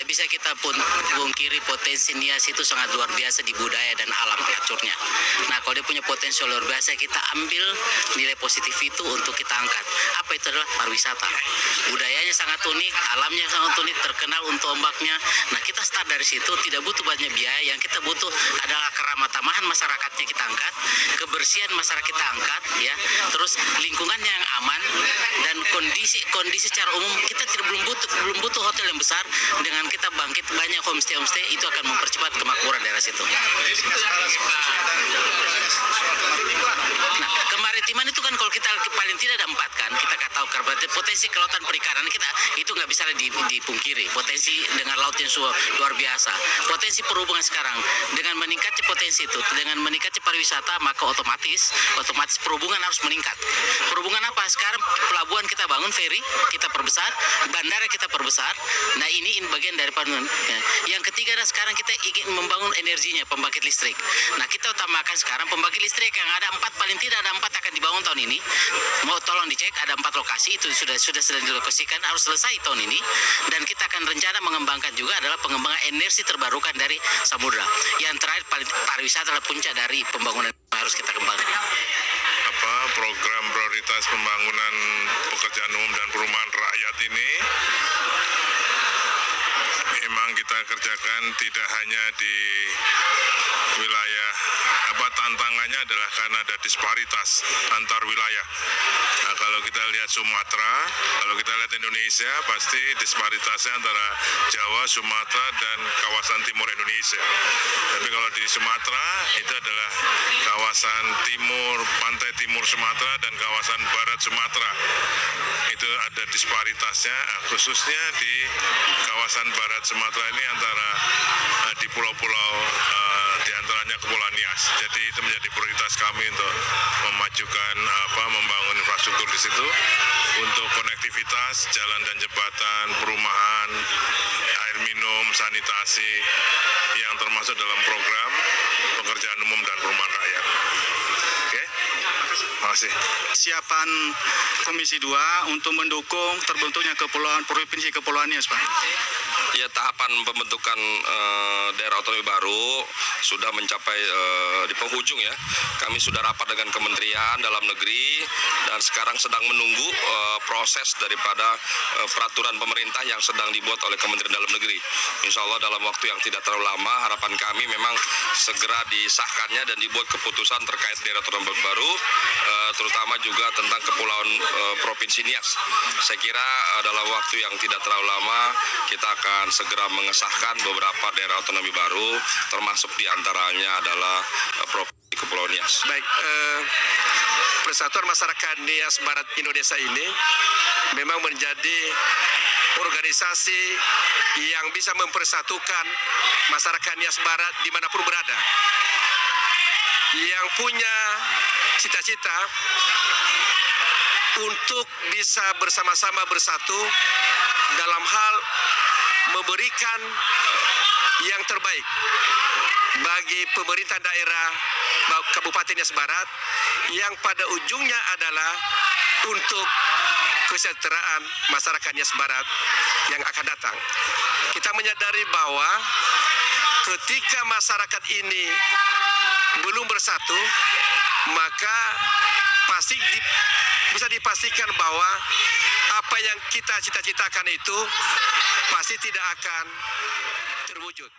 Bisa kita pun pungkiri potensi Nias itu sangat luar biasa di budaya dan alam aturnya. Nah, kalau dia punya potensi luar biasa, kita ambil nilai positif itu untuk kita angkat. Apa itu adalah pariwisata. Budayanya sangat unik, alamnya sangat unik, terkenal untuk ombaknya. Nah, kita start dari situ, tidak butuh banyak biaya. Yang kita butuh adalah keramah-tamahan masyarakatnya kita angkat, kebersihan masyarakat kita angkat, ya. Terus lingkungannya yang aman dan kondisi secara umum kita belum butuh hotel yang besar. Dengan kita bangkit banyak homestay itu akan mempercepat kemakmuran daerah situ. Nah, kemaritiman itu kan kalau kita paling tidak ada 4 kan, kita tahu potensi kelautan perikanan kita itu nggak bisa dipungkiri. Potensi dengan laut yang luar biasa. Potensi perhubungan sekarang dengan meningkatnya potensi itu, dengan meningkatnya pariwisata, maka otomatis perhubungan harus meningkat. Perhubungan apa? Sekarang pelabuhan kita bangun, ferry kita perbesar, bandara kita perbesar. Nah, ini bagian dari panduan. Yang ketiga adalah sekarang kita ingin membangun energinya, pembangkit listrik. Nah, kita utamakan sekarang pembangkit listrik yang ada 4, paling tidak ada 4 akan dibangun tahun ini. Mau tolong dicek, ada 4 lokasi itu sudah dilokasikan, harus selesai tahun ini. Dan kita akan rencana mengembangkan juga adalah pengembangan energi terbarukan dari samudra. Yang terakhir pariwisata adalah puncak dari pembangunan yang harus kita kembangkan. Program prioritas pembangunan pekerjaan umum dan perumahan rakyat ini memang kita kerjakan tidak hanya di wilayah, tantangannya adalah karena ada disparitas antar wilayah. Nah, kalau kita lihat Sumatera, kalau kita lihat Indonesia, pasti disparitasnya antara Jawa, Sumatera, dan kawasan timur Indonesia. Tapi kalau di Sumatera, itu adalah kawasan timur, pantai timur Sumatera, dan kawasan barat Sumatera. Itu ada disparitasnya, khususnya di kawasan barat Sumatera ini antara di pulau-pulau, di antaranya Kepulauan Nias. Jadi itu menjadi prioritas kami untuk memajukan membangun infrastruktur di situ untuk konektivitas, jalan dan jembatan, perumahan, air minum, sanitasi yang termasuk dalam program pekerjaan umum dan perumahan rakyat. Oke, makasih. Siapan Komisi 2 untuk mendukung terbentuknya Provinsi Kepulauan Nias, Pak? Ya, tahapan pembentukan daerah otonomi baru sudah mencapai di penghujung ya. Kami sudah rapat dengan Kementerian Dalam Negeri dan sekarang sedang menunggu proses daripada peraturan pemerintah yang sedang dibuat oleh Kementerian Dalam Negeri. Insya Allah dalam waktu yang tidak terlalu lama, harapan kami memang segera disahkannya dan dibuat keputusan terkait daerah otonomi baru, terutama juga tentang kepulauan Provinsi Nias. Saya kira dalam waktu yang tidak terlalu lama kita akan segera mengesahkan beberapa daerah otonomi baru, termasuk diantaranya adalah Provinsi Kepulauan Nias. Baik, Persatuan Masyarakat Nias Barat Indonesia ini memang menjadi organisasi yang bisa mempersatukan masyarakat Nias Barat dimanapun berada, yang punya cita-cita untuk bisa bersama-sama bersatu dalam hal memberikan yang terbaik bagi pemerintah daerah Kabupaten Nias Barat yang pada ujungnya adalah untuk kesejahteraan masyarakat Nias Barat yang akan datang. Kita menyadari bahwa ketika masyarakat ini belum bersatu, maka pasti bisa dipastikan bahwa apa yang kita cita-citakan itu pasti tidak akan terwujud.